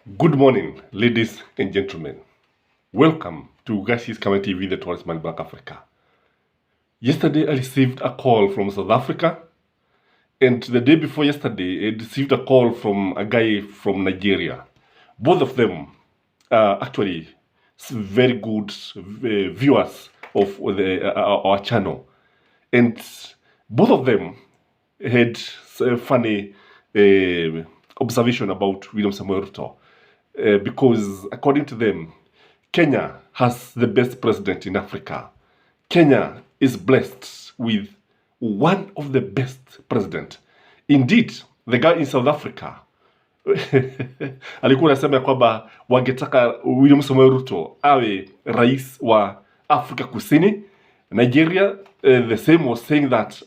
Good morning, ladies and gentlemen. Welcome to Gachie's Skyman TV, the tourist man back Africa. Yesterday, I received a call from South Africa, and the day before yesterday, I received a call from a guy from Nigeria. Both of them are actually very good viewers of our channel, and both of them had a funny observation about William Samuel Ruto. Because according to them, Kenya has the best president in Africa. Kenya is blessed with one of the best president. Indeed, the guy in South Africa alikuwa anasema kwamba wangetaka William Samuel Ruto awe rais wa Afrika Kusini. Nigeria, the same, was saying that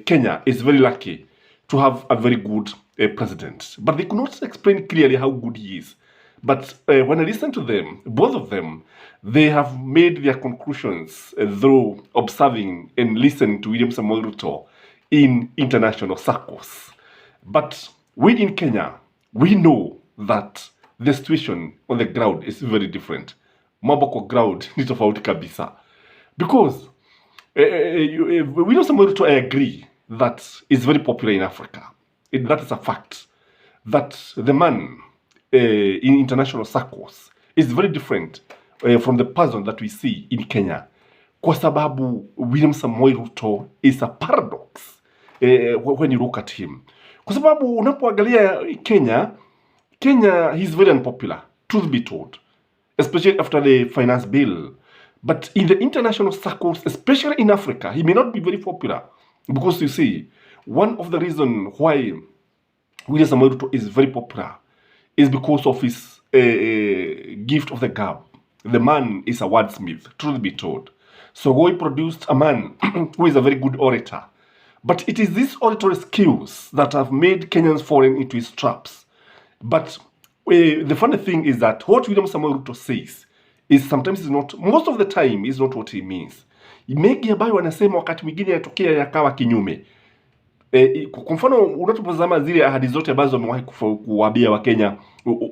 Kenya is very lucky to have a very good president. But they could not explain clearly how good he is. But when I listen to them, both of them, they have made their conclusions through observing and listening to William Samuel Ruto in international circles. But we in Kenya, we know that the situation on the ground is very different. Mambo kwa ground ni tofauti kabisa. Because William Samuel Ruto, I agree that is very popular in Africa. That is a fact. That the man in international circles is very different from the person that we see in Kenya. Kwa sababu William Samoei Ruto is a paradox when you look at him. Kwa sababu unapoangalia Kenya, he's very unpopular, truth be told, especially after the finance bill. But in the international circles, especially in Africa, he may not be very popular. Because you see, one of the reasons why William Samoei Ruto is very popular is because of his gift of the gab. The man is a wordsmith, truth be told. So he produced a man who is a very good orator. But it is these oratory skills that have made Kenyans fallen into his traps. But the funny thing is that what William Samuel Ruto says is sometimes is not, most of the time is not what he means. Mengi ambayo wanasema wakati mwingine yatokea yakawa kinyume. Kwa mfano unapotazama zile ahadi zote ambazo amewahi kuwaambia Wakenya,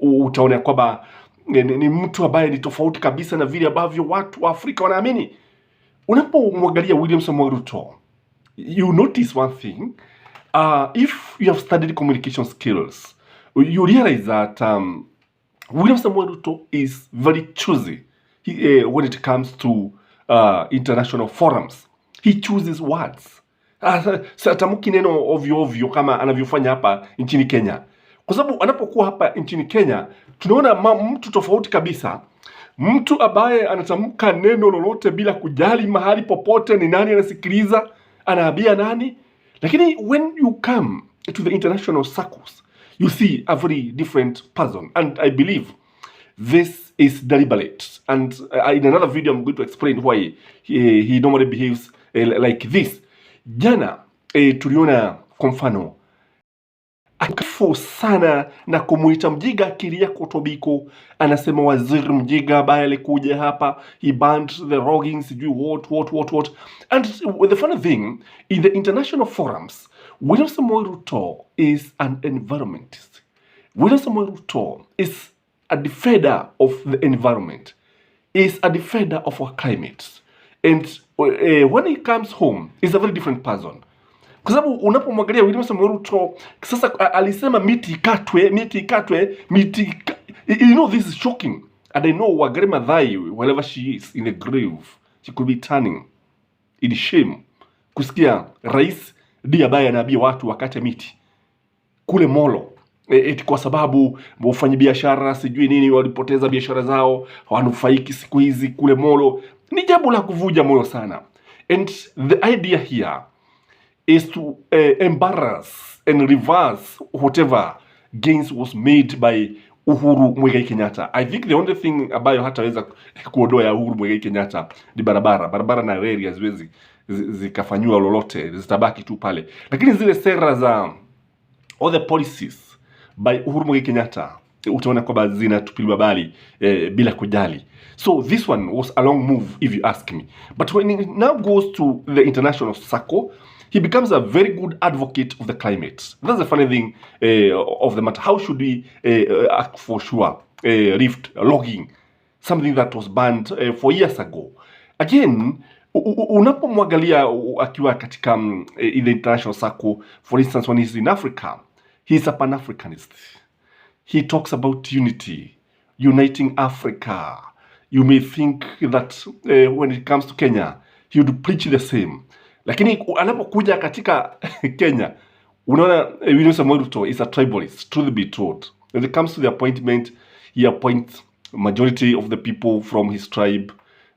utaona kwamba ni mtu ambaye ni tofauti kabisa na vile ambavyo watu wa Afrika wanaamini. Unapomwangalia William Samuel Ruto, you notice one thing. If you have studied communication skills, you realize that William Samuel Ruto is very choosy when it comes to international forums. He chooses words. Satamki neno ovyo ovyo kama anavyofanya hapa nchini Kenya. Kwa sababu anapokuwa hapa nchini Kenya, tunaona mtu tofauti kabisa. Mtu ambaye anatamka neno lolote bila kujali mahali popote ni nani anasikiliza, anaambia nani. Lakini when you come to the international circles, you see a very different person. And I believe this is deliberate. And in another video, I'm going to explain why he normally behaves like this. Jana tuliona kwa mfano akifo sana na kumuita Mjiga Kiriako Tobiko. Anasema waziri Mjiga ambaye alikuja hapa, he banned the logging, sijui what. And the funny thing, in the international forums, William Samoei Ruto is an environmentist. William Samoei Ruto is a defender of the environment, is a defender of our climate. And when he comes home, he's a very different person. Kwa sababu unapomwangalia William Samoei Ruto, sasa alisema miti ikatwe. You know, this is shocking. And I know Wangari Maathai, wherever she is in the grave, she could be turning in shame kusikia rais ndiye ambaye anaambia watu wakate miti kule Molo. Kwa sababu wafanyabiashara sijui nini walipoteza biashara zao, hawanufaiki siku hizi kule Molo. Ni jambo la kuvuja moyo sana. And the idea here is to embarrass and reverse whatever gains was made by Uhuru Muigai Kenyatta. I think the only thing ambayo hataweza kuondoa ya Uhuru Muigai Kenyatta ni barabara na reli haziwezi zikafanywa lolote, zitabaki tu pale. Lakini zile sera za all the policies by Uhuru Muigai Kenyatta, utaona kwamba zinatupiliwa bali bila kujali. So this one was a long move if you ask me. But when it now goes to the international circle, he becomes a very good advocate of the climate. That's the funny thing of the matter. How should we act for sure? Rift logging, something that was banned 4 years ago. Again, unapomwangalia akiwa katika in the international circle, for instance, when he's in Africa, he's a Pan-Africanist. He talks about unity, uniting Africa. You may think that when it comes to Kenya, he would preach the same. Lakini anapokuja katika Kenya, unaona William Samoei Ruto is a tribalist, truth be told. When it comes to the appointment, he appoints majority of the people from his tribe,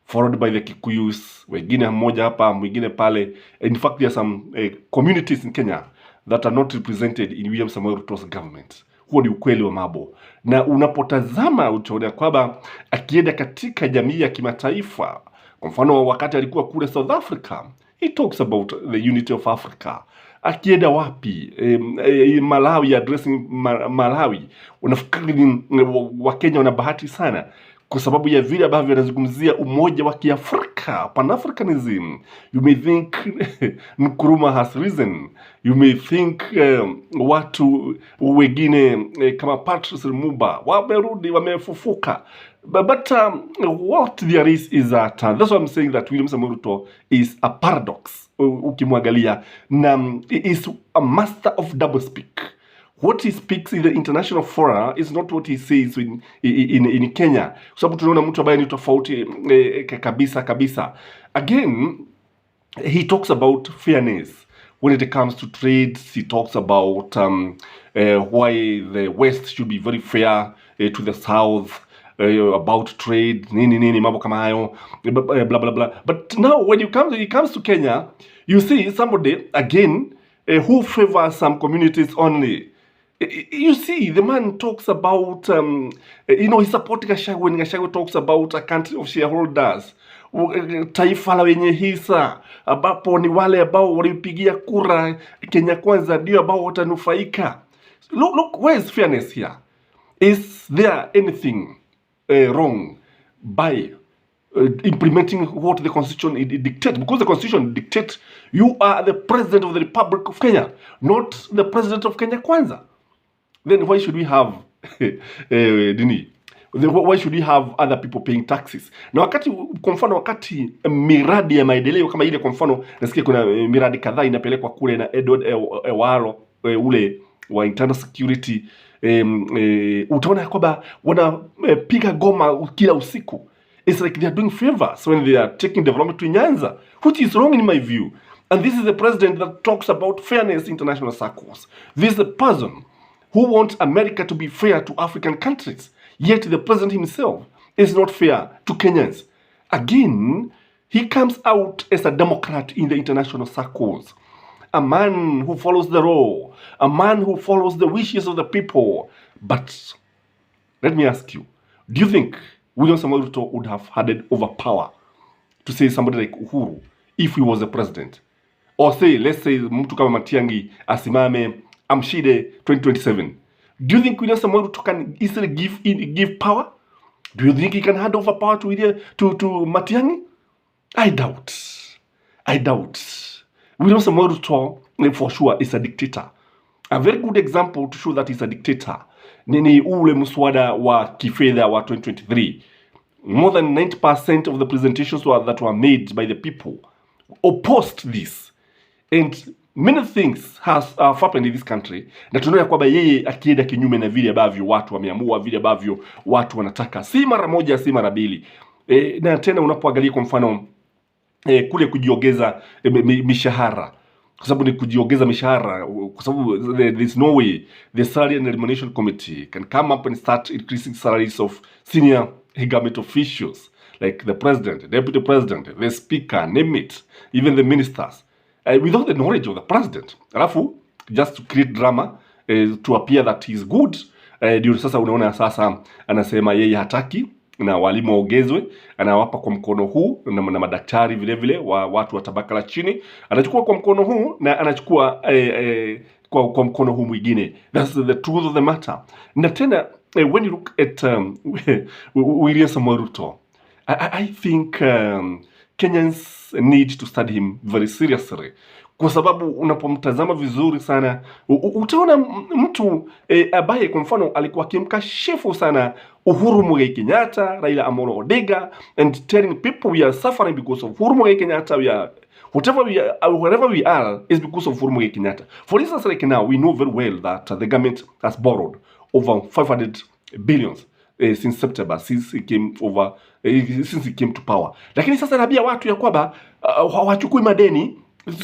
followed by the Kikuyus, wengine mmoja hapa, mwingine pale. In fact, there are some communities in Kenya that are not represented in William Samoei Ruto's government. Huo ni ukweli wa mambo. Na unapotazama utaona kwamba akienda katika jamii ya kimataifa, kwa mfano wakati alikuwa kule South Africa, he talks about the unity of Africa. Akienda wapi? Malawi, addressing Malawi. Unafikiri Wakenya wana bahati sana kwa sababu ya vile ambavyo anazungumzia umoja wa Kiafrika, Pan-Africanism. You may think Nkrumah has risen. You may think watu wengine kama Patrice Lumumba wamerudi, wamefufuka. But what there is that that's why I'm saying that William Samoei Ruto is a paradox. Ukimwangalia na is a master of doublespeak. What he speaks in the international fora is not what he says in Kenya. Kwa sababu tunaona mtu ambaye ni tofauti kabisa. Again, he talks about fairness. When it comes to trade, he talks about why the West should be very fair to the South, about trade, nini mambo kama hayo, blah blah blah. But now when it comes to Kenya, you see somebody again who favors some communities only. You see, the man talks about, he's supporting Gachagua when Gachagua talks about a country of shareholders, taifa la wenye hisa, ambapo ni wale ambao walipigia kura Kenya Kwanza ndio ambao watanufaika. Look, where is fairness here? Is there anything wrong by implementing what the constitution dictates? Because the constitution dictates you are the president of the Republic of Kenya, not the president of Kenya Kwanza. Then why should we have why should we have other people paying taxes? Na wakati kwa mfano wakati miradi ya maendeleo kama ile, kwa mfano nasikia kuna miradi kadhaa inapelekwa kule na Edward Ewaro ule wa internal security, utaona kwamba wanapiga goma kila usiku. It's like they are doing favors when they are taking development to Nyanza, which is wrong in my view. And this is the president that talks about fairness in international circles. This is the person who wants America to be fair to African countries, yet the president himself is not fair to Kenyans. Again, he comes out as a Democrat in the international circles, a man who follows the law, a man who follows the wishes of the people. But let me ask you, do you think William Samoei Ruto would have handed over power to say somebody like Uhuru if he was the president? Or say, let's say mtu kama Matiang'i asimame amshide 2027. Do you think William Samoei Ruto can easily give power? Do you think he can hand over power to Matiang'i? I doubt. William Samoei Ruto for sure is a dictator. A very good example to show that he's a dictator ni ule mswada wa kifedha wa 2023. More than 90% of the presentations that were made by the people opposed this. And many things have happened in this country. Na tunaona kwamba yeye akienda kinyume na vile ambavyo watu wameamua, vile ambavyo watu wanataka, si mara moja, si mara mbili. Na tena unapoangalia kwa mfano kule kujiongeza mishahara, kwa sababu ni kujiongeza mishahara, kwa sababu there's no way the Salary and Remuneration Committee can come up and start increasing salaries of senior government officials like the president, the deputy president, the speaker, name it, even the ministers, without the knowledge of the president. Alafu just to create drama, to appear that he's good. Ndio sasa unaona sasa anasema yeye hataki na walimu waongezwe, anawapa kwa mkono huu na madaktari vile vile watu wa tabaka la chini, anachukua kwa mkono huu na anachukua kwa mkono huu mwingine. That's the truth of the matter. Na tena when you look at William Samoei Ruto, I think Kenyans need to study him very seriously, kwa sababu unapomtazama vizuri sana utaona mtu ambaye kwa mfano alikuwa akimkashifu sana Uhuru Muigai Kenyatta, Raila Amolo Odinga, and telling people we are suffering because of Uhuru Muigai Kenyatta, we are wherever we are is because of Uhuru Muigai Kenyatta. For instance, like now we know very well that the government has borrowed over 500 billions since September, since he came to power. Lakini sasa nabia watu ya kwamba hawachukui madeni.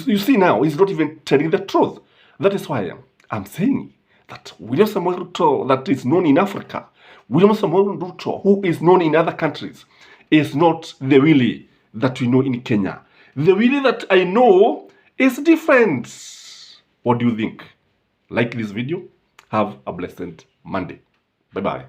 You see now, he's not even telling the truth. That is why I'm saying that William Samoei Ruto, that is known in Africa, William Samoei Ruto, who is known in other countries, is not the Willie that we know in Kenya. The Willie that I know is different. What do you think? Like this video? Have a blessed Monday. Bye-bye.